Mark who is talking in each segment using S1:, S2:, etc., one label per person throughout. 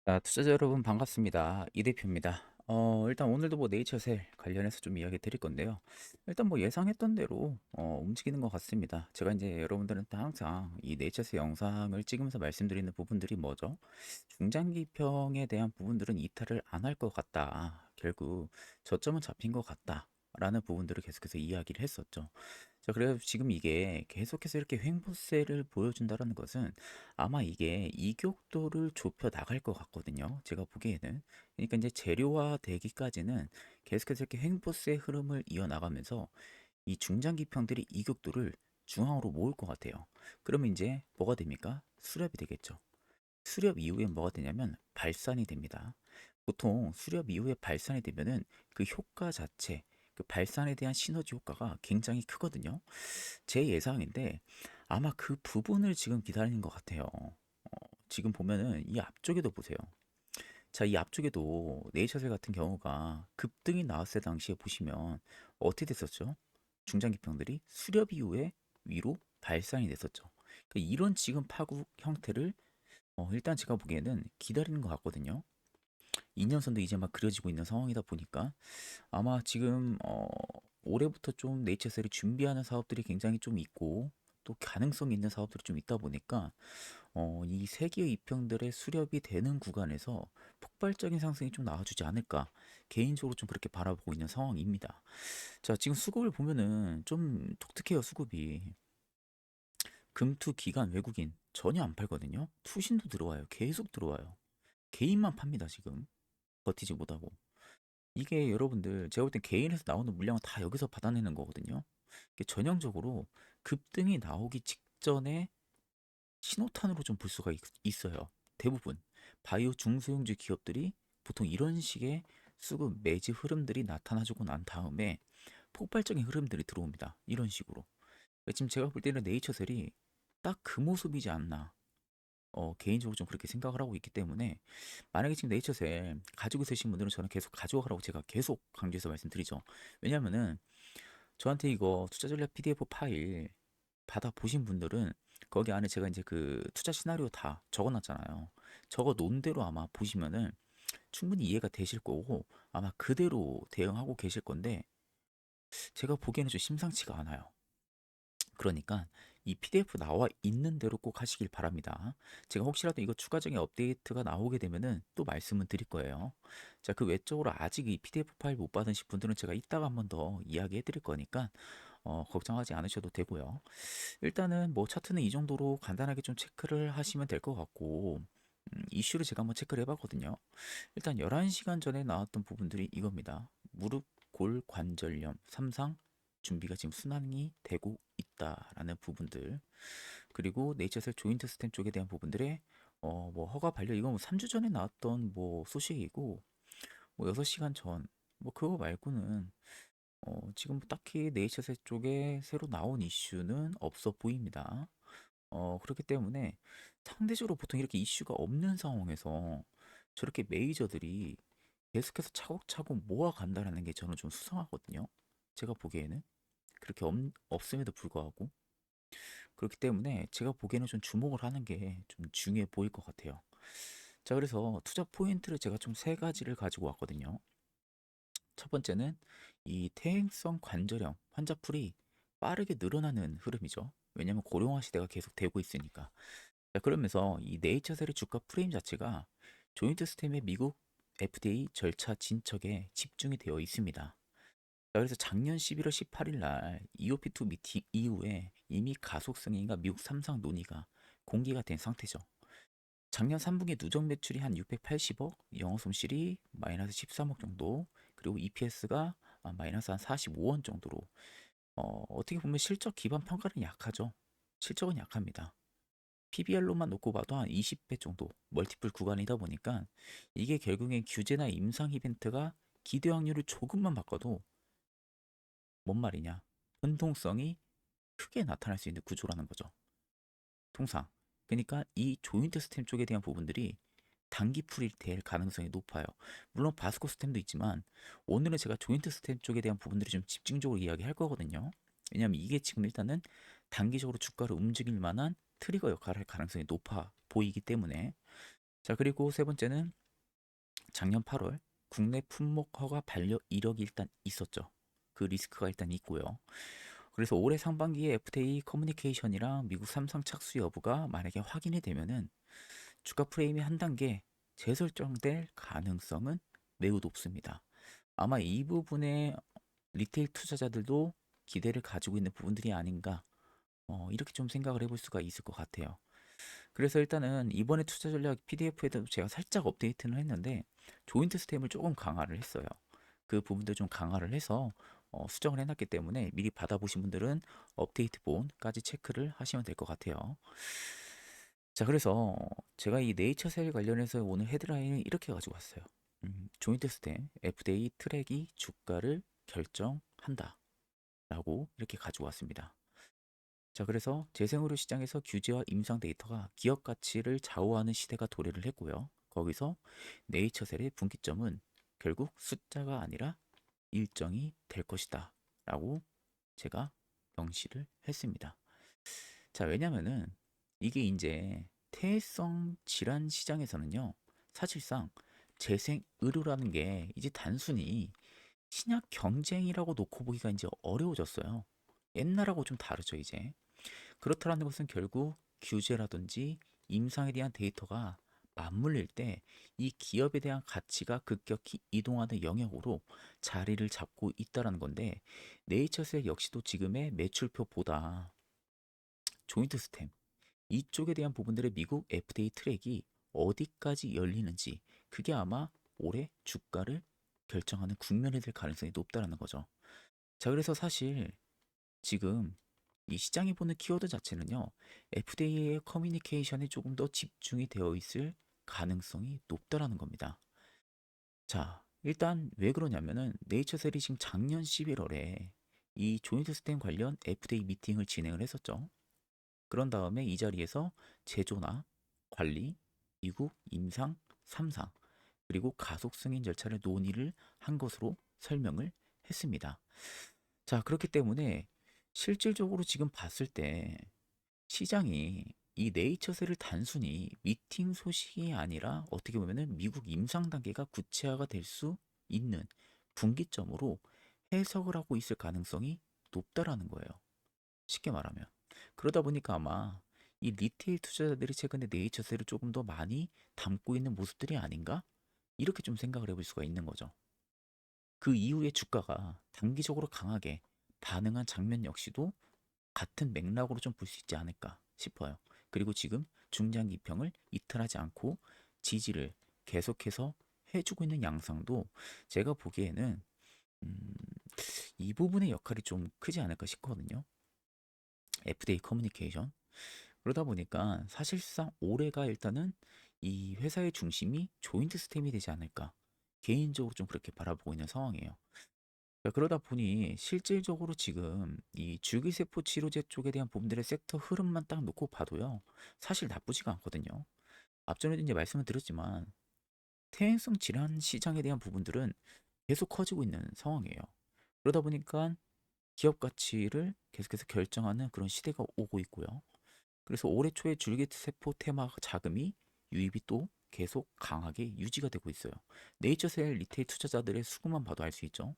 S1: 자, 투자자 여러분 반갑습니다. 이 대표입니다. 일단 오늘도 뭐 네이처셀 관련해서 좀 이야기 드릴 건데요. 일단 뭐 예상했던 대로 움직이는 것 같습니다. 제가 이제 여러분들한테 항상 이 네이처셀 영상을 찍으면서 말씀드리는 부분들이 뭐죠? 중장기평에 대한 부분들은 이탈을 안 할 것 같다. 결국 저점은 잡힌 것 같다. 라는 부분들을 계속해서 이야기를 했었죠. 자, 그래서 지금 이게 계속해서 이렇게 횡보세를 보여준다는 것은 아마 이게 이격도를 좁혀 나갈 것 같거든요. 제가 보기에는. 그러니까 이제 재료화 되기까지는 계속해서 이렇게 횡보세 흐름을 이어나가면서 이 중장기평들이 이격도를 중앙으로 모을 것 같아요. 그러면 이제 뭐가 됩니까? 수렵이 되겠죠. 수렵 이후에 뭐가 되냐면 발산이 됩니다. 보통 수렵 이후에 발산이 되면은 그 효과 자체, 그 발산에 대한 시너지 효과가 굉장히 크거든요. 제 예상인데 아마 그 부분을 지금 기다리는 것 같아요. 지금 보면은 이 앞쪽에도 보세요. 자, 이 앞쪽에도 네이처셀 같은 경우가 급등이 나왔을 당시에 보시면 어떻게 됐었죠? 중장기평들이 수렵 이후에 위로 발산이 됐었죠. 그러니까 이런 지금 파국 형태를 일단 제가 보기에는 기다리는 것 같거든요. 2년선도 이제 막 그려지고 있는 상황이다 보니까 아마 지금 올해부터 좀 네이처셀이 준비하는 사업들이 굉장히 좀 있고 또 가능성 있는 사업들이 좀 있다 보니까 이 세기의 이평들의 수렵이 되는 구간에서 폭발적인 상승이 좀 나와주지 않을까 개인적으로 좀 그렇게 바라보고 있는 상황입니다. 자, 지금 수급을 보면은 좀 독특해요. 수급이 금투 기관 외국인 전혀 안 팔거든요. 투신도 들어와요. 계속 들어와요. 개인만 팝니다. 지금 버티지 못하고. 이게 여러분들 제가 볼 땐 개인에서 나오는 물량은 다 여기서 받아내는 거거든요. 이게 전형적으로 급등이 나오기 직전에 신호탄으로 좀 볼 수가 있어요. 대부분 바이오 중소형주 기업들이 보통 이런 식의 수급 매지 흐름들이 나타나주고 난 다음에 폭발적인 흐름들이 들어옵니다. 이런 식으로. 지금 제가 볼 때는 네이처셀이 딱 그 모습이지 않나. 개인적으로 좀 그렇게 생각을 하고 있기 때문에 만약에 지금 네이처셀 가지고 있으신 분들은 저는 계속 가져가라고 제가 계속 강조해서 말씀드리죠. 왜냐면은 저한테 이거 투자 전략 PDF 파일 받아 보신 분들은 거기 안에 제가 이제 그 투자 시나리오 다 적어 놨잖아요. 적어 놓은 대로 아마 보시면은 충분히 이해가 되실 거고 아마 그대로 대응하고 계실 건데 제가 보기에는 좀 심상치가 않아요. 그러니까 이 PDF 나와 있는 대로 꼭 하시길 바랍니다. 제가 혹시라도 이거 추가적인 업데이트가 나오게 되면은 또 말씀을 드릴 거예요. 자, 그 외적으로 아직 이 PDF 파일 못 받으신 분들은 제가 이따가 한 번 더 이야기해 드릴 거니까 걱정하지 않으셔도 되고요. 일단은 뭐 차트는 이 정도로 간단하게 좀 체크를 하시면 될 것 같고 이슈를 제가 한번 체크를 해봤거든요. 일단 11시간 전에 나왔던 부분들이 이겁니다. 무릎 골 관절염 3상 준비가 지금 순항이 되고 있다라는 부분들, 그리고 네이처셀 조인트 스템 쪽에 대한 부분들의 뭐 허가 반려, 이건 뭐 3주 전에 나왔던 뭐 소식이고 뭐 6시간 전 뭐 그거 말고는 지금 뭐 딱히 네이처셀 쪽에 새로 나온 이슈는 없어 보입니다. 그렇기 때문에 상대적으로 보통 이렇게 이슈가 없는 상황에서 저렇게 메이저들이 계속해서 차곡차곡 모아간다라는 게 저는 좀 수상하거든요. 제가 보기에는 그렇게 없음에도 불구하고 그렇기 때문에 제가 보기에는 좀 주목을 하는 게 좀 중요해 보일 것 같아요. 자, 그래서 투자 포인트를 제가 좀 세 가지를 가지고 왔거든요. 첫 번째는 이 퇴행성 관절염 환자풀이 빠르게 늘어나는 흐름이죠. 왜냐하면 고령화 시대가 계속 되고 있으니까. 자, 그러면서 이 네이처셀의 주가 프레임 자체가 조인트 스템의 미국 FDA 절차 진척에 집중이 되어 있습니다. 자, 그래서 작년 11월 18일 날 EOP2 미팅 이후에 이미 가속 승인과 미국 3상 논의가 공개가 된 상태죠. 작년 3분기 누적 매출이 한 680억, 영업 손실이 마이너스 13억 정도, 그리고 EPS가 마이너스 한 45원 정도로 어떻게 보면 실적 기반 평가는 약하죠. 실적은 약합니다. PBR로만 놓고 봐도 한 20배 정도 멀티플 구간이다 보니까 이게 결국엔 규제나 임상 이벤트가 기대 확률을 조금만 바꿔도 뭔 말이냐? 변동성이 크게 나타날 수 있는 구조라는 거죠. 통상. 그러니까 이 조인트 스템 쪽에 대한 부분들이 단기 풀이 될 가능성이 높아요. 물론 바스코 스템도 있지만 오늘은 제가 조인트 스템 쪽에 대한 부분들이 좀 집중적으로 이야기할 거거든요. 왜냐하면 이게 지금 일단은 단기적으로 주가를 움직일 만한 트리거 역할을 할 가능성이 높아 보이기 때문에 자, 그리고 세 번째는 작년 8월 국내 품목 허가 반려 이력이 일단 있었죠. 그 리스크가 일단 있고요. 그래서 올해 상반기에 FDA 커뮤니케이션이랑 미국 삼성 착수 여부가 만약에 확인이 되면은 주가 프레임이 한 단계 재설정될 가능성은 매우 높습니다. 아마 이 부분에 리테일 투자자들도 기대를 가지고 있는 부분들이 아닌가, 이렇게 좀 생각을 해볼 수가 있을 것 같아요. 그래서 일단은 이번에 투자 전략 PDF에도 제가 살짝 업데이트는 했는데 조인트 스템을 조금 강화를 했어요. 그 부분들 좀 강화를 해서 수정을 해놨기 때문에 미리 받아보신 분들은 업데이트 본까지 체크를 하시면 될 것 같아요. 자, 그래서 제가 이 네이처셀 관련해서 오늘 헤드라인을 이렇게 가지고 왔어요. 조인트 스템 FDA 트랙이 주가를 결정한다 라고 이렇게 가지고 왔습니다. 자, 그래서 재생의료 시장에서 규제와 임상 데이터가 기업 가치를 좌우하는 시대가 도래를 했고요. 거기서 네이처셀의 분기점은 결국 숫자가 아니라 일정이 될 것이다 라고 제가 경시를 했습니다. 자, 왜냐면은 이게 이제 퇴행성 질환 시장에서는요, 사실상 재생의료라는 게 이제 단순히 신약 경쟁이라고 놓고 보기가 이제 어려워졌어요. 옛날하고 좀 다르죠, 이제. 그렇다라는 것은 결국 규제라든지 임상에 대한 데이터가 맞물릴 때 이 기업에 대한 가치가 급격히 이동하는 영역으로 자리를 잡고 있다라는 건데, 네이처셀 역시도 지금의 매출표보다 조인트 스템 이쪽에 대한 부분들의 미국 FDA 트랙이 어디까지 열리는지, 그게 아마 올해 주가를 결정하는 국면이 될 가능성이 높다라는 거죠. 자, 그래서 사실 지금 이 시장이 보는 키워드 자체는요, FDA의 커뮤니케이션에 조금 더 집중이 되어 있을 가능성이 높다라는 겁니다. 자, 일단 왜 그러냐면은 네이처셀이 지금 작년 11월에 이 조인트 스템 관련 FDA 미팅을 진행을 했었죠. 그런 다음에 이 자리에서 제조나 관리, 미국 임상 3상, 그리고 가속 승인 절차를 논의를 한 것으로 설명을 했습니다. 자, 그렇기 때문에 실질적으로 지금 봤을 때 시장이 이 네이처셀을 단순히 미팅 소식이 아니라 어떻게 보면은 미국 임상 단계가 구체화가 될 수 있는 분기점으로 해석을 하고 있을 가능성이 높다라는 거예요. 쉽게 말하면. 그러다 보니까 아마 이 리테일 투자자들이 최근에 네이처셀을 조금 더 많이 담고 있는 모습들이 아닌가? 이렇게 좀 생각을 해볼 수가 있는 거죠. 그 이후에 주가가 단기적으로 강하게 반응한 장면 역시도 같은 맥락으로 좀 볼 수 있지 않을까 싶어요. 그리고 지금 중장기 평을 이탈하지 않고 지지를 계속해서 해주고 있는 양상도 제가 보기에는 음, 이 부분의 역할이 좀 크지 않을까 싶거든요. FDA 커뮤니케이션. 그러다 보니까 사실상 올해가 일단은 이 회사의 중심이 조인트 스템이 되지 않을까. 개인적으로 좀 그렇게 바라보고 있는 상황이에요. 그러다 보니 실질적으로 지금 이 줄기세포 치료제 쪽에 대한 부분들의 섹터 흐름만 딱 놓고 봐도요. 사실 나쁘지가 않거든요. 앞전에도 이제 말씀을 드렸지만 퇴행성 질환 시장에 대한 부분들은 계속 커지고 있는 상황이에요. 그러다 보니까 기업 가치를 계속해서 결정하는 그런 시대가 오고 있고요. 그래서 올해 초에 줄기세포 테마 자금이 유입이 또 계속 강하게 유지가 되고 있어요. 네이처셀 리테일 투자자들의 수급만 봐도 알 수 있죠.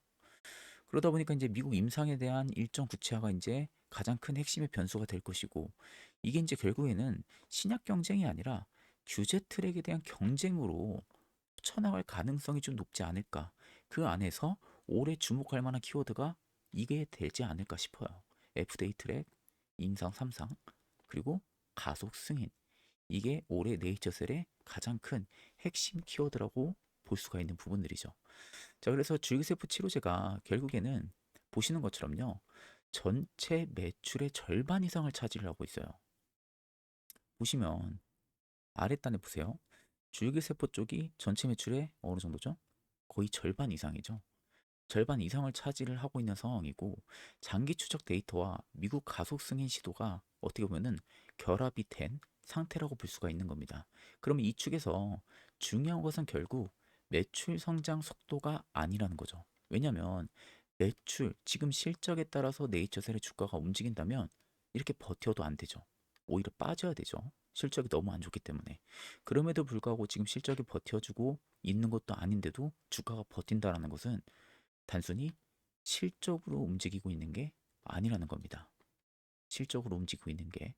S1: 그러다 보니까 이제 미국 임상에 대한 일정 구체화가 이제 가장 큰 핵심의 변수가 될 것이고, 이게 이제 결국에는 신약 경쟁이 아니라 규제 트랙에 대한 경쟁으로 쳐나갈 가능성이 좀 높지 않을까. 그 안에서 올해 주목할 만한 키워드가 이게 되지 않을까 싶어요. FDA 트랙, 임상 3상, 그리고 가속 승인. 이게 올해 네이처셀의 가장 큰 핵심 키워드라고 볼 수가 있는 부분들이죠. 자, 그래서 줄기세포 치료제가 결국에는 보시는 것처럼요, 전체 매출의 절반 이상을 차지를 하고 있어요. 보시면 아랫단에 보세요. 줄기세포 쪽이 전체 매출의 어느 정도죠? 거의 절반 이상이죠. 절반 이상을 차지를 하고 있는 상황이고, 장기 추적 데이터와 미국 가속 승인 시도가 어떻게 보면은 결합이 된 상태라고 볼 수가 있는 겁니다. 그러면 이 축에서 중요한 것은 결국 매출 성장 속도가 아니라는 거죠. 왜냐하면 매출, 지금 실적에 따라서 네이처셀의 주가가 움직인다면 이렇게 버텨도 안 되죠. 오히려 빠져야 되죠. 실적이 너무 안 좋기 때문에. 그럼에도 불구하고 지금 실적이 버텨주고 있는 것도 아닌데도 주가가 버틴다라는 것은 단순히 실적으로 움직이고 있는 게 아니라는 겁니다. 실적으로 움직이고 있는 게.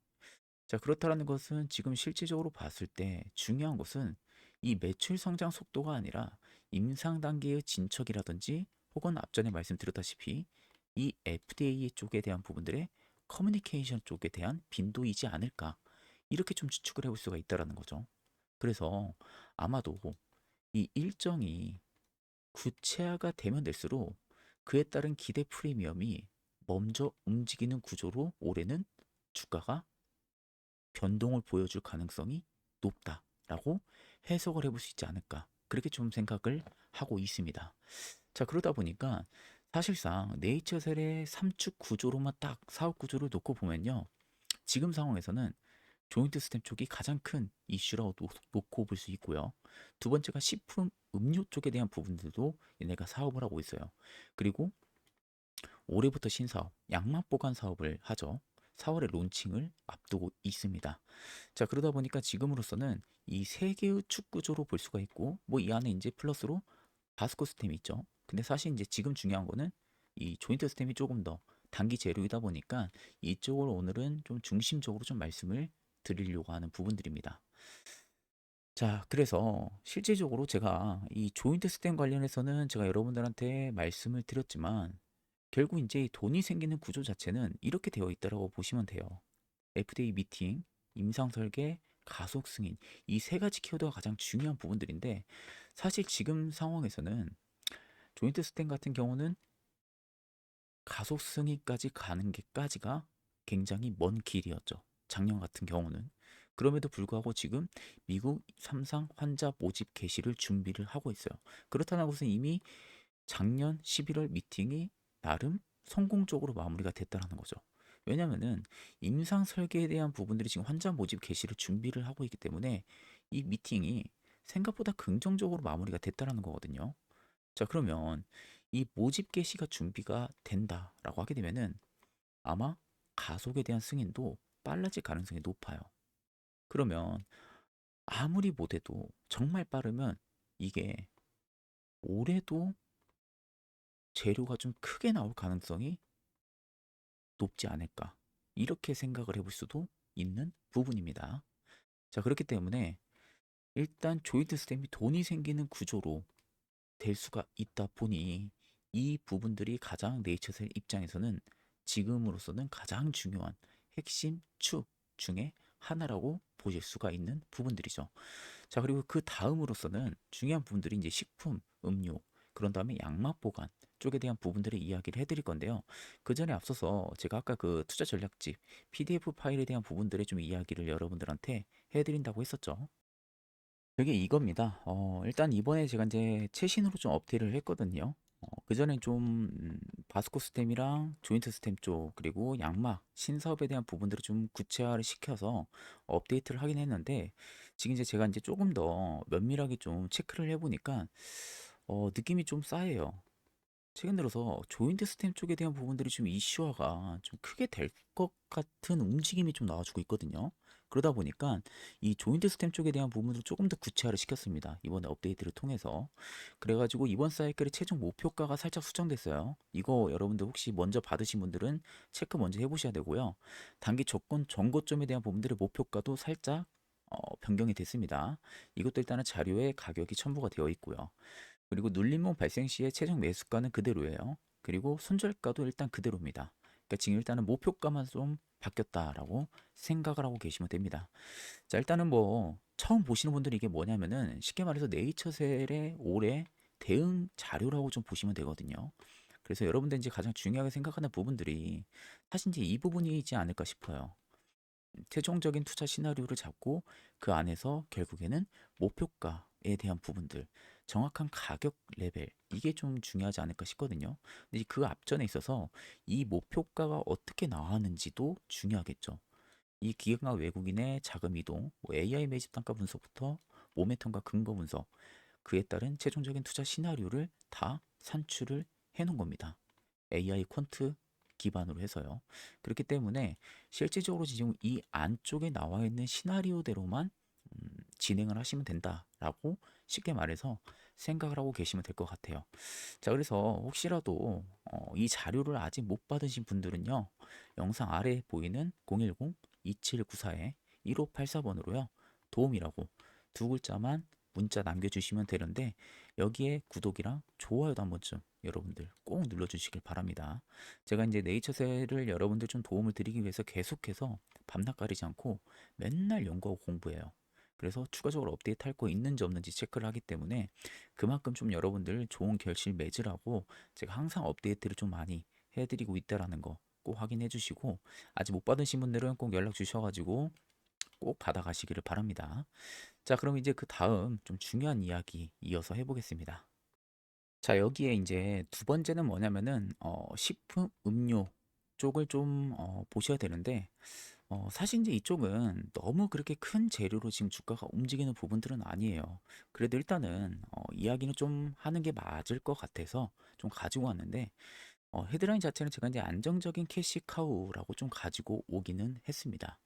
S1: 자, 그렇다라는 것은 지금 실질적으로 봤을 때 중요한 것은 이 매출 성장 속도가 아니라 임상 단계의 진척이라든지 혹은 앞전에 말씀드렸다시피 이 FDA 쪽에 대한 부분들의 커뮤니케이션 쪽에 대한 빈도이지 않을까. 이렇게 좀 추측을 해볼 수가 있다라는 거죠. 그래서 아마도 이 일정이 구체화가 되면 될수록 그에 따른 기대 프리미엄이 먼저 움직이는 구조로 올해는 주가가 변동을 보여줄 가능성이 높다라고 해석을 해볼 수 있지 않을까. 그렇게 좀 생각을 하고 있습니다. 자, 그러다 보니까 사실상 네이처셀의 3축 구조로만 딱 사업 구조를 놓고 보면요. 지금 상황에서는 조인트 스탬 쪽이 가장 큰 이슈라고 놓고 볼 수 있고요. 두 번째가 식품 음료 쪽에 대한 부분들도 얘네가 사업을 하고 있어요. 그리고 올해부터 신사업, 양막 보관 사업을 하죠. 4월에 론칭을 앞두고 있습니다. 자, 그러다 보니까 지금으로서는 이 세 개의 축 구조로 볼 수가 있고, 뭐 이 안에 이제 플러스로 바스코 스템이 있죠. 근데 사실 이제 지금 중요한 거는 이 조인트 스템이 조금 더 단기 재료이다 보니까 이쪽을 오늘은 좀 중심적으로 좀 말씀을 드리려고 하는 부분들입니다. 자, 그래서 실질적으로 제가 이 조인트 스템 관련해서는 제가 여러분들한테 말씀을 드렸지만 결국 이제 돈이 생기는 구조 자체는 이렇게 되어 있다고 보시면 돼요. FDA 미팅, 임상 설계, 가속 승인 이 세 가지 키워드가 가장 중요한 부분들인데 사실 지금 상황에서는 조인트 스템 같은 경우는 가속 승인까지 가는 게까지가 굉장히 먼 길이었죠. 작년 같은 경우는. 그럼에도 불구하고 지금 미국 3상 환자 모집 개시를 준비를 하고 있어요. 그렇다는 것은 이미 작년 11월 미팅이 나름 성공적으로 마무리가 됐다는 거죠. 왜냐면은 임상 설계에 대한 부분들이 지금 환자 모집 개시를 준비를 하고 있기 때문에 이 미팅이 생각보다 긍정적으로 마무리가 됐다는 거거든요. 자, 그러면 이 모집 개시가 준비가 된다라고 하게 되면은 아마 가속에 대한 승인도 빨라질 가능성이 높아요. 그러면 아무리 못해도 정말 빠르면 이게 올해도 재료가 좀 크게 나올 가능성이 높지 않을까. 이렇게 생각을 해볼 수도 있는 부분입니다. 자, 그렇기 때문에 일단 조이드 스탬이 돈이 생기는 구조로 될 수가 있다 보니 이 부분들이 가장 네이처셀 입장에서는 지금으로서는 가장 중요한 핵심 축 중에 하나라고 보실 수가 있는 부분들이죠. 자, 그리고 그 다음으로서는 중요한 부분들이 이제 식품, 음료, 그런 다음에 양막 보관 쪽에 대한 부분들의 이야기를 해드릴 건데요. 그 전에 앞서서 제가 아까 그 투자 전략집 PDF 파일에 대한 부분들의 좀 이야기를 여러분들한테 해드린다고 했었죠. 그게 이겁니다. 일단 이번에 제가 이제 최신으로 좀 업데이트를 했거든요. 그전엔 좀 바스코 스템이랑 조인트 스템 쪽 그리고 양막 신사업에 대한 부분들을 좀 구체화를 시켜서 업데이트를 하긴 했는데 지금 이제 제가 이제 조금 더 면밀하게 좀 체크를 해보니까 느낌이 좀 싸해요. 최근 들어서 조인트 스템 쪽에 대한 부분들이 좀 이슈화가 좀 크게 될 것 같은 움직임이 좀 나와주고 있거든요. 그러다 보니까 이 조인트 스템 쪽에 대한 부분을 조금 더 구체화를 시켰습니다. 이번에 업데이트를 통해서. 그래가지고 이번 사이클의 최종 목표가가 살짝 수정됐어요. 이거 여러분들 혹시 먼저 받으신 분들은 체크 먼저 해보셔야 되고요. 단기 조건 전고점에 대한 부분들의 목표가도 살짝 변경이 됐습니다. 이것도 일단은 자료에 가격이 첨부가 되어 있고요. 그리고 눌림목 발생 시에 최종 매수가는 그대로예요. 그리고 손절가도 일단 그대로입니다. 그러니까 지금 일단은 목표가만 좀 바뀌었다라고 생각을 하고 계시면 됩니다. 자, 일단은 뭐 처음 보시는 분들이 이게 뭐냐면은 쉽게 말해서 네이처셀의 올해 대응 자료라고 좀 보시면 되거든요. 그래서 여러분들 이제 가장 중요하게 생각하는 부분들이 사실 이제 이 부분이지 않을까 싶어요. 최종적인 투자 시나리오를 잡고 그 안에서 결국에는 목표가에 대한 부분들, 정확한 가격 레벨, 이게 좀 중요하지 않을까 싶거든요. 근데 그 앞전에 있어서 이 목표가가 어떻게 나왔는지도 중요하겠죠. 이 기관과 외국인의 자금 이동, 뭐 AI 매집 단가 분석부터 모멘텀과 근거 분석, 그에 따른 최종적인 투자 시나리오를 다 산출을 해 놓은 겁니다. AI 퀀트 기반으로 해서요. 그렇기 때문에 실질적으로 지금 이 안쪽에 나와 있는 시나리오대로만 진행을 하시면 된다라고 쉽게 말해서 생각을 하고 계시면 될 것 같아요. 자, 그래서 혹시라도 이 자료를 아직 못 받으신 분들은요, 영상 아래에 보이는 010-2794-1584번으로요, 도움이라고 두 글자만 문자 남겨주시면 되는데, 여기에 구독이랑 좋아요도 한 번쯤 여러분들 꼭 눌러주시길 바랍니다. 제가 이제 네이처셀을 여러분들 좀 도움을 드리기 위해서 계속해서 밤낮 가리지 않고 맨날 연구하고 공부해요. 그래서 추가적으로 업데이트 할 거 있는지 없는지 체크를 하기 때문에 그만큼 좀 여러분들 좋은 결실 맺으라고 제가 항상 업데이트를 좀 많이 해드리고 있다라는 거 꼭 확인해 주시고, 아직 못 받으신 분들은 꼭 연락 주셔가지고 꼭 받아가시기를 바랍니다. 자, 그럼 이제 그 다음 좀 중요한 이야기 이어서 해보겠습니다. 자, 여기에 이제 두 번째는 뭐냐면은 식품 음료 쪽을 좀 보셔야 되는데, 사실 이제 이쪽은 너무 그렇게 큰 재료로 지금 주가가 움직이는 부분들은 아니에요. 그래도 일단은 이야기는 좀 하는 게 맞을 것 같아서 좀 가지고 왔는데, 헤드라인 자체는 제가 이제 안정적인 캐시카우라고 좀 가지고 오기는 했습니다.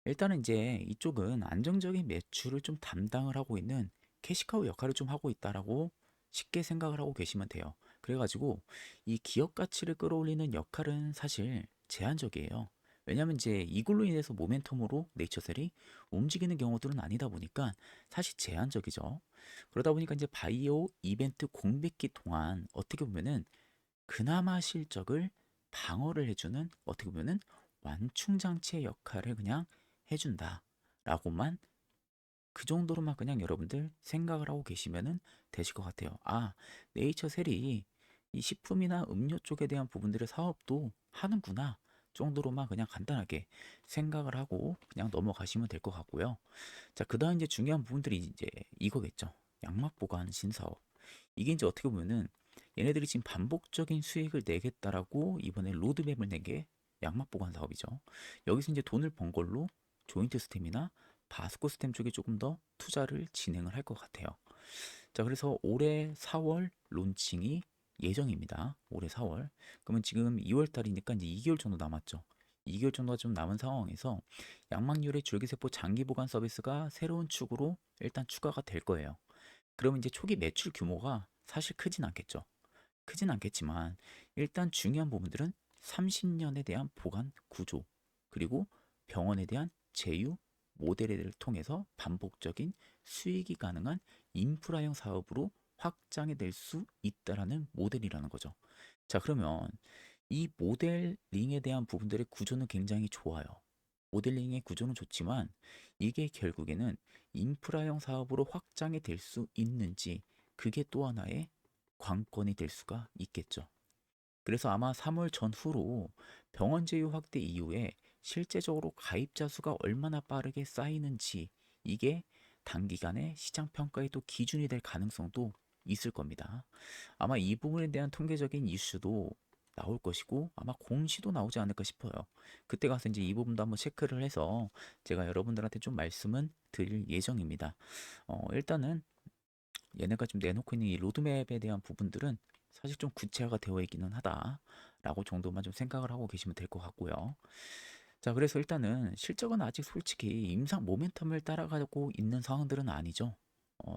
S1: 일단은 이제 이쪽은 안정적인 매출을 좀 담당을 하고 있는 캐시카우 역할을 좀 하고 있다라고 쉽게 생각을 하고 계시면 돼요. 그래가지고 이 기업 가치를 끌어올리는 역할은 사실 제한적이에요. 왜냐면 이제 이걸로 인해서 모멘텀으로 네이처셀이 움직이는 경우들은 아니다 보니까 사실 제한적이죠. 그러다 보니까 이제 바이오 이벤트 공백기 동안 어떻게 보면은 그나마 실적을 방어를 해주는, 어떻게 보면은 완충장치의 역할을 그냥 해준다라고만, 그 정도로만 그냥 여러분들 생각을 하고 계시면은 되실 것 같아요. 아, 네이처셀이 이 식품이나 음료 쪽에 대한 부분들의 사업도 하는구나 정도로만 그냥 간단하게 생각을 하고 그냥 넘어가시면 될 것 같고요. 자, 그다음 이제 중요한 부분들이 이제 이거겠죠. 양막 보관 신사업. 이게 이제 어떻게 보면은 얘네들이 지금 반복적인 수익을 내겠다라고 이번에 로드맵을 낸 게 양막 보관 사업이죠. 여기서 이제 돈을 번 걸로 조인트 스템이나 바스코 스템 쪽에 조금 더 투자를 진행을 할 것 같아요. 자, 그래서 올해 4월 론칭이 예정입니다. 올해 4월. 그러면 지금 2월 달이니까 이제 2개월 정도 남았죠. 2개월 정도가 좀 남은 상황에서 양막률의 줄기세포 장기 보관 서비스가 새로운 축으로 일단 추가가 될 거예요. 그러면 이제 초기 매출 규모가 사실 크진 않겠죠. 크진 않겠지만 일단 중요한 부분들은 30년에 대한 보관 구조, 그리고 병원에 대한 제휴 모델을 통해서 반복적인 수익이 가능한 인프라형 사업으로 확장이 될 수 있다라는 모델이라는 거죠. 자, 그러면 이 모델링에 대한 부분들의 구조는 굉장히 좋아요. 모델링의 구조는 좋지만 이게 결국에는 인프라형 사업으로 확장이 될 수 있는지, 그게 또 하나의 관건이 될 수가 있겠죠. 그래서 아마 3월 전후로 병원 제휴 확대 이후에 실제적으로 가입자 수가 얼마나 빠르게 쌓이는지, 이게 단기간에 시장 평가의 또 기준이 될 가능성도 있을 겁니다. 아마 이 부분에 대한 통계적인 이슈도 나올 것이고 아마 공시도 나오지 않을까 싶어요. 그때 가서 이제 이 부분도 한번 체크를 해서 제가 여러분들한테 좀 말씀은 드릴 예정입니다. 일단은 얘네가 좀 내놓고 있는 이 로드맵에 대한 부분들은 사실 좀 구체화가 되어 있기는 하다라고 정도만 좀 생각을 하고 계시면 될 것 같고요. 자, 그래서 일단은 실적은 아직 솔직히 임상 모멘텀을 따라가고 있는 상황들은 아니죠.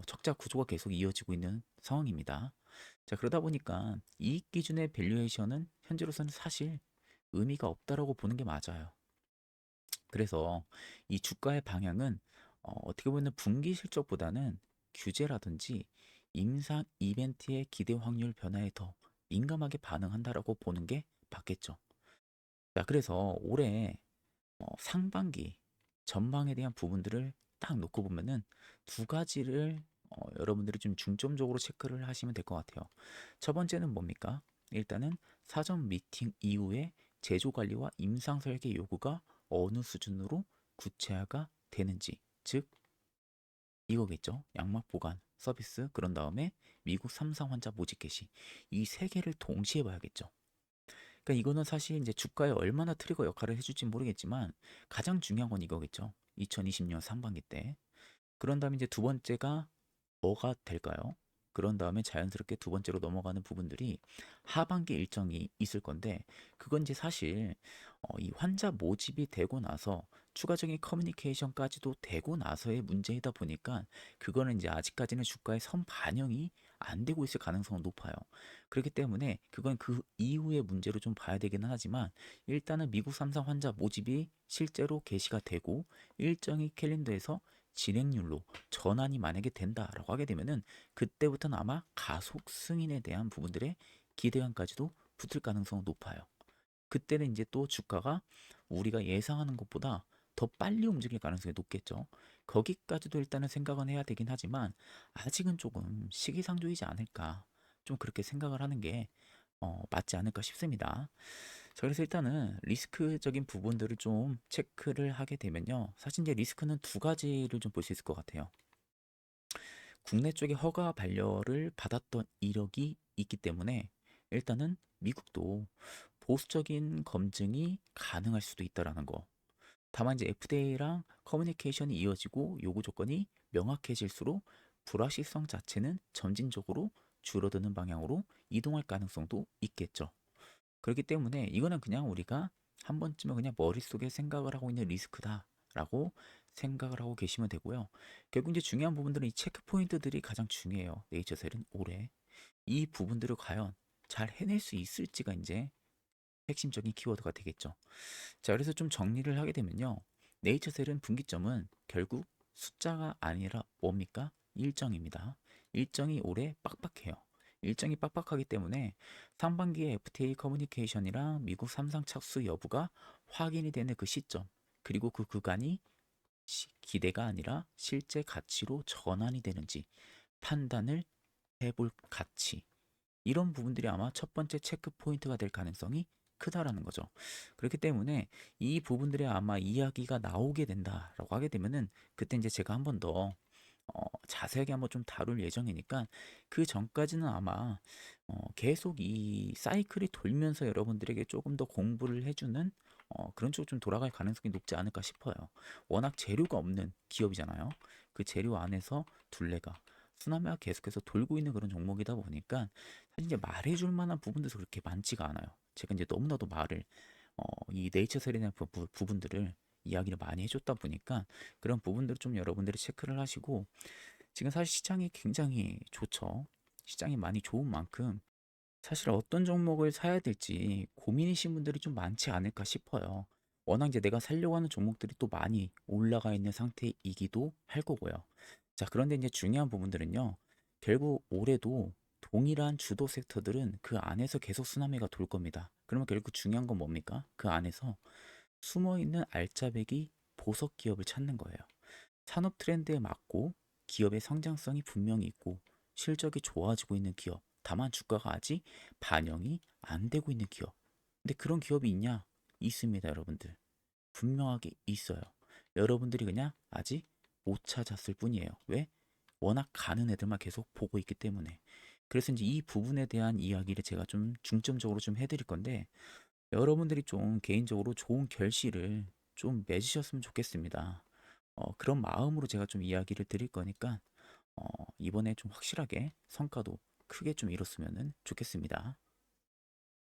S1: 적자 구조가 계속 이어지고 있는 상황입니다. 자, 그러다 보니까 이익 기준의 밸류에이션은 현재로서는 사실 의미가 없다라고 보는 게 맞아요. 그래서 이 주가의 방향은 떻게 보면 분기 실적보다는 규제라든지 임상 이벤트의 기대 확률 변화에 더 민감하게 반응한다라고 보는 게 맞겠죠. 자, 그래서 올해 상반기 전망에 대한 부분들을 딱 놓고 보면은 두 가지를 여러분들이 좀 중점적으로 체크를 하시면 될 것 같아요. 첫 번째는 뭡니까? 일단은 사전 미팅 이후에 제조 관리와 임상 설계 요구가 어느 수준으로 구체화가 되는지, 즉 이거겠죠. 양막 보관 서비스, 그런 다음에 미국 3상 환자 모집 개시, 이 세 개를 동시에 봐야겠죠. 그러니까 이거는 사실 이제 주가에 얼마나 트리거 역할을 해줄지 모르겠지만 가장 중요한 건 이거겠죠. 2020년 상반기 때. 그런 다음에 이제 두 번째가 뭐가 될까요? 그런 다음에 자연스럽게 두 번째로 넘어가는 부분들이 하반기 일정이 있을 건데, 그건 이제 사실 이 환자 모집이 되고 나서 추가적인 커뮤니케이션까지도 되고 나서의 문제이다 보니까, 그거는 이제 아직까지는 주가에 선 반영이 안 되고 있을 가능성은 높아요. 그렇기 때문에 그건 그 이후의 문제로 좀 봐야 되기는 하지만, 일단은 미국 3상 환자 모집이 실제로 개시가 되고 일정이 캘린더에서 진행률로 전환이 만약에 된다라고 하게 되면은, 그때부터는 아마 가속 승인에 대한 부분들의 기대감까지도 붙을 가능성은 높아요. 그때는 이제 또 주가가 우리가 예상하는 것보다 더 빨리 움직일 가능성이 높겠죠. 거기까지도 일단은 생각은 해야 되긴 하지만, 아직은 조금 시기상조이지 않을까, 좀 그렇게 생각을 하는 게 맞지 않을까 싶습니다. 자, 그래서 일단은 리스크적인 부분들을 좀 체크를 하게 되면요, 사실 이제 리스크는 두 가지를 좀 볼 수 있을 것 같아요. 국내 쪽에 허가 반려를 받았던 이력이 있기 때문에 일단은 미국도 보수적인 검증이 가능할 수도 있다라는 거. 다만 이제 FDA랑 커뮤니케이션이 이어지고 요구 조건이 명확해질수록 불확실성 자체는 점진적으로 줄어드는 방향으로 이동할 가능성도 있겠죠. 그렇기 때문에 이거는 그냥 우리가 한 번쯤은 그냥 머릿속에 생각을 하고 있는 리스크다라고 생각을 하고 계시면 되고요. 결국 이제 중요한 부분들은 이 체크 포인트들이 가장 중요해요. 네이처셀은 올해 이 부분들을 과연 잘 해낼 수 있을지가 이제 핵심적인 키워드가 되겠죠. 자, 그래서 좀 정리를 하게 되면요, 네이처셀은 분기점은 결국 숫자가 아니라 뭡니까? 일정입니다. 일정이 올해 빡빡해요. 일정이 빡빡하기 때문에 상반기에 FTA 커뮤니케이션이랑 미국 삼상 착수 여부가 확인이 되는 그 시점, 그리고 그 구간이 기대가 아니라 실제 가치로 전환이 되는지 판단을 해볼 가치, 이런 부분들이 아마 첫 번째 체크 포인트가 될 가능성이 크다라는 거죠. 그렇기 때문에 이 부분들에 아마 이야기가 나오게 된다라고 하게 되면은, 그때 이제 제가 한번 더 자세하게 한번 좀 다룰 예정이니까, 그 전까지는 아마 계속 이 사이클이 돌면서 여러분들에게 조금 더 공부를 해주는 그런 쪽으로 좀 돌아갈 가능성이 높지 않을까 싶어요. 워낙 재료가 없는 기업이잖아요. 그 재료 안에서 둘레가 쓰나미가 계속해서 돌고 있는 그런 종목이다 보니까, 사실 이제 말해줄 만한 부분들도 그렇게 많지가 않아요. 제가 이제 너무나도 말을 이 네이처셀에 대한 부분들을 이야기를 많이 해줬다 보니까, 그런 부분들을 좀 여러분들이 체크를 하시고, 지금 사실 시장이 굉장히 좋죠. 시장이 많이 좋은 만큼 사실 어떤 종목을 사야 될지 고민이신 분들이 좀 많지 않을까 싶어요. 워낙 이제 내가 살려고 하는 종목들이 또 많이 올라가 있는 상태이기도 할 거고요. 자, 그런데 이제 중요한 부분들은요, 결국 올해도 동일한 주도 섹터들은 그 안에서 계속 쓰나미가 돌 겁니다. 그러면 결국 중요한 건 뭡니까? 그 안에서 숨어 있는 알짜배기 보석 기업을 찾는 거예요. 산업 트렌드에 맞고 기업의 성장성이 분명히 있고 실적이 좋아지고 있는 기업, 다만 주가가 아직 반영이 안 되고 있는 기업. 근데 그런 기업이 있냐? 있습니다, 여러분들. 분명하게 있어요. 여러분들이 그냥 아직 못 찾았을 뿐이에요. 왜? 워낙 가는 애들만 계속 보고 있기 때문에. 그래서 이제 이 부분에 대한 이야기를 제가 좀 중점적으로 좀 해드릴 건데, 여러분들이 좀 개인적으로 좋은 결실을 좀 맺으셨으면 좋겠습니다. 그런 마음으로 제가 좀 이야기를 드릴 거니까 어, 이번에 좀 확실하게 성과도 크게 좀 이뤘으면 좋겠습니다.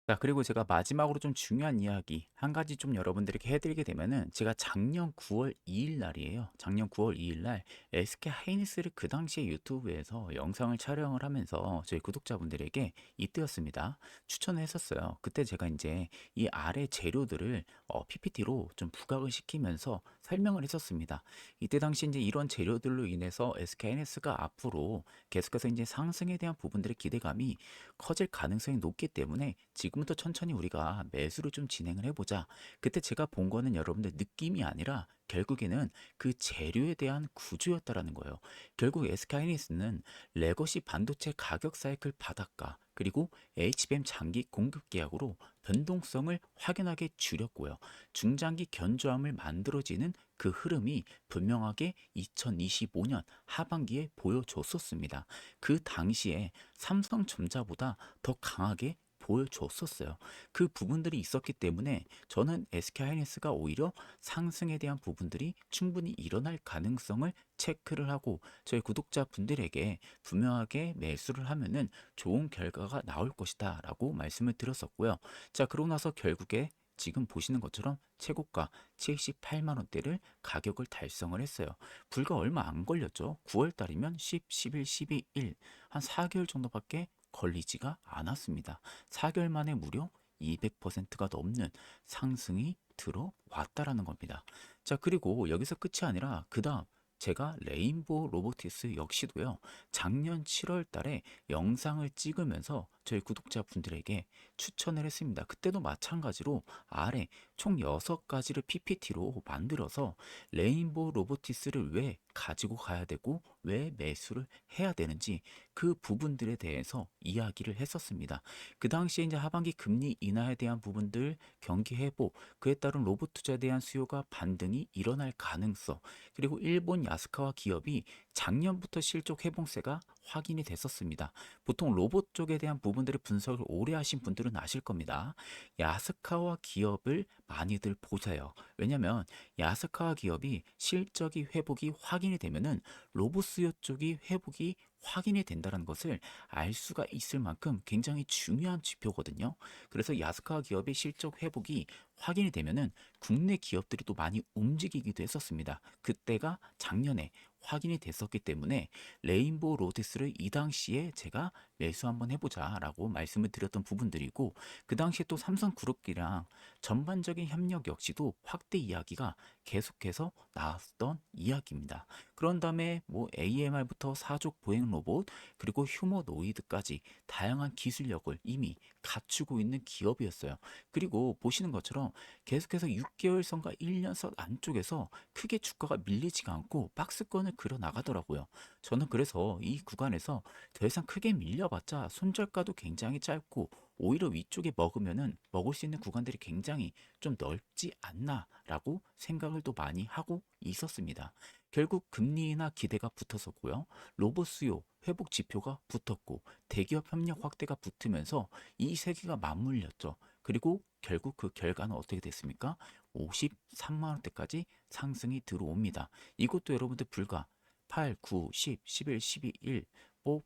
S1: 자, 그리고 제가 마지막으로 좀 중요한 이야기 한 가지 좀 여러분들에게 해드리게 되면은, 제가 작년 9월 2일 날이에요. 작년 9월 2일 날 SK 하이닉스를 그 당시에 유튜브에서 영상을 촬영을 하면서 저희 구독자분들에게 이때였습니다, 추천을 했었어요. 그때 제가 이제 이 아래 재료들을 PPT로 좀 부각을 시키면서 설명을 했었습니다. 이때 당시 이제 이런 재료들로 인해서 SK 하이닉스가 앞으로 계속해서 이제 상승에 대한 부분들의 기대감이 커질 가능성이 높기 때문에 지금부터 천천히 우리가 매수를 좀 진행을 해보자. 그때 제가 본 거는 여러분들 느낌이 아니라 결국에는 그 재료에 대한 구조였다라는 거예요. 결국 SK하이닉스는 레거시 반도체 가격 사이클 바닥과 그리고 HBM 장기 공급 계약으로 변동성을 확연하게 줄였고요. 중장기 견조함을 만들어지는 그 흐름이 분명하게 2025년 하반기에 보여줬었습니다. 그 당시에 삼성전자보다 더 강하게 보여줬었어요. 그 부분들이 있었기 때문에 저는 SK 하이닉스가 오히려 상승에 대한 부분들이 충분히 일어날 가능성을 체크를 하고 저희 구독자분들에게 분명하게 매수를 하면은 좋은 결과가 나올 것이다 라고 말씀을 드렸었고요. 자, 그러고 나서 결국에 지금 보시는 것처럼 최고가 78만 원대를 가격을 달성을 했어요. 불과 얼마 안 걸렸죠. 9월 달이면 10, 11, 12, 1, 한 4개월 정도밖에 걸리지가 않았습니다. 4개월 만에 무려 200%가 넘는 상승이 들어왔다라는 겁니다. 자, 그리고 여기서 끝이 아니라 그 다음 제가 레인보우 로보티스 역시도요, 작년 7월 달에 영상을 찍으면서 저희 구독자분들에게 추천을 했습니다. 그때도 마찬가지로 아래 총 6가지를 PPT로 만들어서 레인보우 로보티스를 왜 가지고 가야 되고 왜 매수를 해야 되는지 그 부분들에 대해서 이야기를 했었습니다. 그 당시에 이제 하반기 금리 인하에 대한 부분들, 경기 회복, 그에 따른 로봇 투자에 대한 수요가 반등이 일어날 가능성, 그리고 일본 야스카와 기업이 작년부터 실적 회복세가 확인이 됐었습니다. 보통 로봇 쪽에 대한 부분들의 분석을 오래 하신 분들은 아실 겁니다. 야스카와 기업을 많이들 보세요. 왜냐면 야스카와 기업이 실적이 회복이 확인이 되면은 로봇 수요 쪽이 회복이 확인이 된다는 것을 알 수가 있을 만큼 굉장히 중요한 지표거든요. 그래서 야스카 기업의 실적 회복이 확인이 되면은 국내 기업들이 또 많이 움직이기도 했었습니다. 그때가 작년에 확인이 됐었기 때문에 레인보우 로테스를 이 당시에 제가 매수 한번 해보자라고 말씀을 드렸던 부분들이고, 그 당시에 또 삼성그룹이랑 전반적인 협력 역시도 확대 이야기가 계속해서 나왔던 이야기입니다. 그런 다음에 뭐 AMR부터 사족 보행 로봇 그리고 휴머노이드까지 다양한 기술력을 이미 갖추고 있는 기업이었어요. 그리고 보시는 것처럼 계속해서 6개월선과 1년선 안쪽에서 크게 주가가 밀리지가 않고 박스권을 그려 나가더라고요. 저는 그래서 이 구간에서 더 이상 크게 밀려봤자 손절가도 굉장히 짧고 오히려 위쪽에 먹을 수 있는 구간들이 굉장히 좀 넓지 않나라고 생각을 또 많이 하고 있었습니다. 결국 금리 인하 기대가 붙었었고요. 로봇 수요 회복 지표가 붙었고 대기업 협력 확대가 붙으면서 이 세 개가 맞물렸죠. 그리고 결국 그 결과는 어떻게 됐습니까? 53만 원대까지 상승이 들어옵니다. 이것도 여러분들 불과 8, 9, 10, 11, 12, 1, 뭐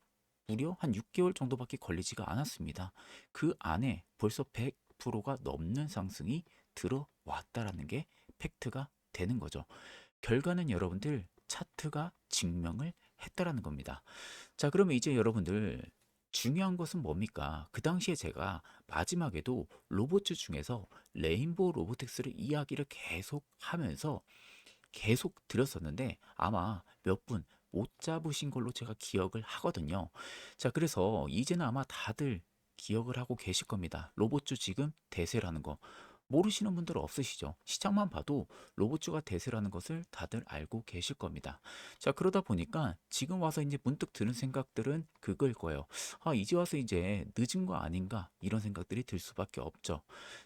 S1: 무려 한 6개월 정도밖에 걸리지가 않았습니다. 그 안에 벌써 100%가 넘는 상승이 들어왔다라는 게 팩트가 되는 거죠. 결과는 여러분들 차트가 증명을 했다라는 겁니다. 자, 그러면 이제 여러분들 중요한 것은 뭡니까? 그 당시에 제가 마지막에도 로봇츠 중에서 레인보우 로보틱스를 이야기를 계속 하면서 계속 드렸었는데 아마 몇 분 못 잡으신 걸로 제가 기억을 하거든요. 자, 그래서 이제는 아마 다들 기억을 하고 계실 겁니다. 로봇주 지금 대세라는 거. 모르시는 분들 없으시죠? 시장만 봐도 로봇주가 대세라는 것을 다들 알고 계실 겁니다. 자, 그러다 보니까 지금 와서 이제 문득 드는 생각들은 그걸 거예요. 아, 이제 와서 이제 늦은 거 아닌가? 이런 생각들이 들 수밖에 없죠.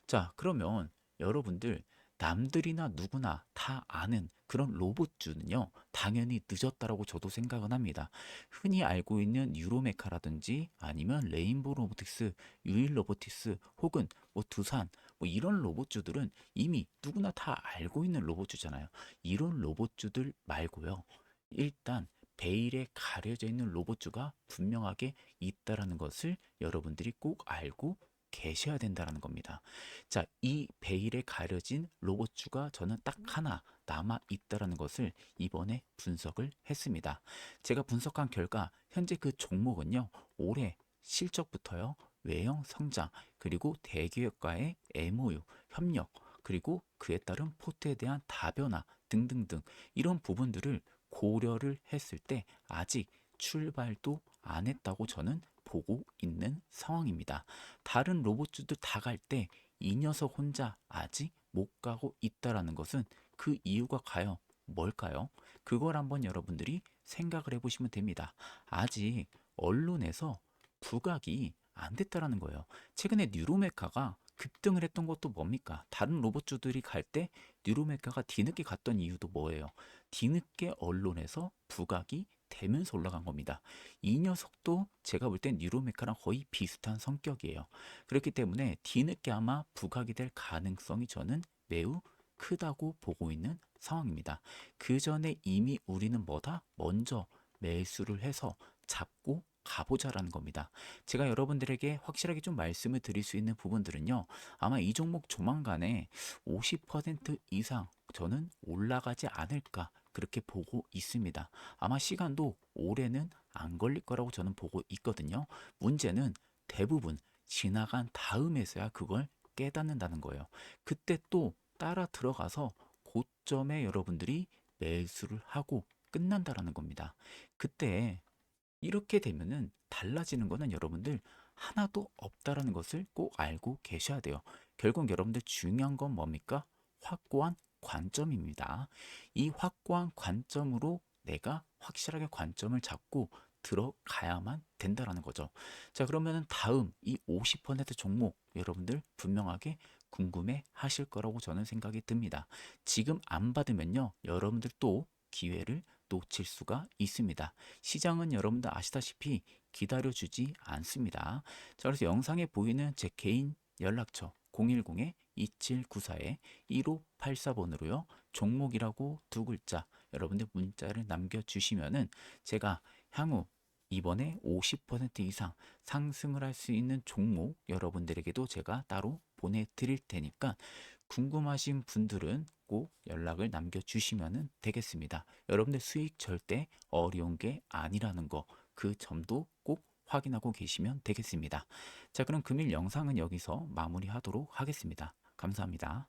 S1: 자, 그러면 여러분들 남들이나 누구나 다 아는 그런 로봇주는요, 당연히 늦었다라고 저도 생각은 합니다. 흔히 알고 있는 유로메카라든지 아니면 레인보우 로보틱스, 유일 로보틱스 혹은 뭐 두산 뭐 이런 로봇주들은 이미 누구나 다 알고 있는 로봇주잖아요. 이런 로봇주들 말고요. 일단 베일에 가려져 있는 로봇주가 분명하게 있다라는 것을 여러분들이 꼭 알고 계셔야 된다는 겁니다. 자, 이 베일에 가려진 로봇주가 저는 딱 하나 남아 있다라는 것을 이번에 분석을 했습니다. 제가 분석한 결과 현재 그 종목은요, 올해 실적부터요, 외형 성장, 그리고 대기업과의 MOU, 협력, 그리고 그에 따른 포트에 대한 다변화 등등등 이런 부분들을 고려를 했을 때 아직 출발도 안 했다고 저는 보고 있는 상황입니다. 다른 로봇주들 다 갈 때 이 녀석 혼자 아직 못 가고 있다라는 것은 그 이유가 과연 뭘까요? 그걸 한번 여러분들이 생각을 해보시면 됩니다. 아직 언론에서 부각이 안 됐다라는 거예요. 최근에 뉴로메카가 급등을 했던 것도 뭡니까? 다른 로봇주들이 갈 때 뉴로메카가 뒤늦게 갔던 이유도 뭐예요? 뒤늦게 언론에서 부각이 되면서 올라간 겁니다. 이 녀석도 제가 볼 땐 뉴로메카랑 거의 비슷한 성격이에요. 그렇기 때문에 뒤늦게 아마 부각이 될 가능성이 저는 매우 크다고 보고 있는 상황입니다. 그 전에 이미 우리는 뭐다? 먼저 매수를 해서 잡고 가보자라는 겁니다. 제가 여러분들에게 확실하게 좀 말씀을 드릴 수 있는 부분들은요. 아마 이 종목 조만간에 50% 이상 저는 올라가지 않을까 그렇게 보고 있습니다. 아마 시간도 올해는 안 걸릴 거라고 저는 보고 있거든요. 문제는 대부분 지나간 다음에서야 그걸 깨닫는다는 거예요. 그때 또 따라 들어가서 고점에 여러분들이 매수를 하고 끝난다라는 겁니다. 그때 이렇게 되면은 달라지는 거는 여러분들 하나도 없다라는 것을 꼭 알고 계셔야 돼요. 결국 여러분들 중요한 건 뭡니까? 확고한 관점입니다. 이 확고한 관점으로 내가 확실하게 관점을 잡고 들어가야만 된다라는 거죠. 자, 그러면은 다음 이 50% 종목 여러분들 분명하게 궁금해 하실 거라고 저는 생각이 듭니다. 지금 안 받으면요, 여러분들 또 기회를 놓칠 수가 있습니다. 시장은 여러분들 아시다시피 기다려주지 않습니다. 자, 그래서 영상에 보이는 제 개인 연락처 010-2794-1584번으로요. 종목이라고 두 글자 여러분들 문자를 남겨주시면은 제가 향후 이번에 50% 이상 상승을 할 수 있는 종목 여러분들에게도 제가 따로 보내드릴 테니까 궁금하신 분들은 꼭 연락을 남겨주시면 되겠습니다. 여러분들 수익 절대 어려운 게 아니라는 거, 그 점도 꼭 확인하고 계시면 되겠습니다. 자, 그럼 금일 영상은 여기서 마무리하도록 하겠습니다. 감사합니다.